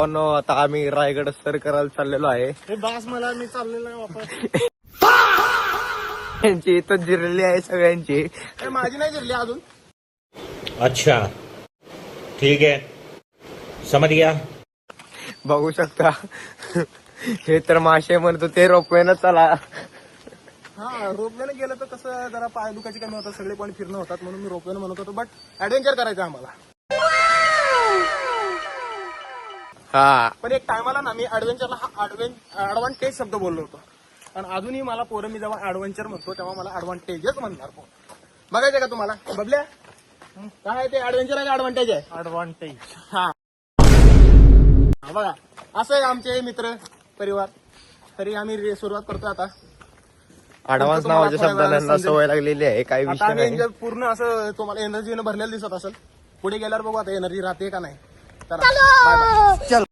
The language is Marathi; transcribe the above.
आता आम्ही रायगड सर करायला चाललेलो आहे. हे बास मला मी चाललेलो आहे वापस. यांची इथं जिरली आहे सगळ्यांची. माझी नाही जिरली अजून. अच्छा ठीक है समझ गया. बघू शकता हे तर मासे म्हणतो ते रोपवेनं चला. हा रोपवेनं गेलं तर कसं जरा पाय दुखाची कमी होतात, सगळे पण फिरणं होतात म्हणून मी रोपवेनं म्हणत होतो. बट ऍडव्हेंचर करायचं आम्हाला. हा पण एक टायमाला ना मी ऍडव्हेंचरला हा ऍडव्हान्टेज शब्द बोललो होतो. पण अजूनही मला पोरं मी जेव्हा ऍडव्हेंचर म्हणतो तेव्हा मला ऍडव्हान्टेजच म्हणणार. बघायचं का तुम्हाला बबल्या काय ते ऍडव्हेंचर आहे का ऍडव्हान्टेज आहे? ऍडव्हान्टेज. हा बघा असं आहे आमचे मित्र परिवार. तरी आम्ही सुरुवात करतो आता. ॲडव्हान्स नावाच्या शब्दांना सवय लागलेली आहे, काही आता विषय आम्ही नाही. पूर्ण असं तुम्हाला एनर्जीनं भरलेलं दिसत असेल. पुढे गेल्यावर बघू आता एनर्जी राहते का नाही. तर बाय बाय.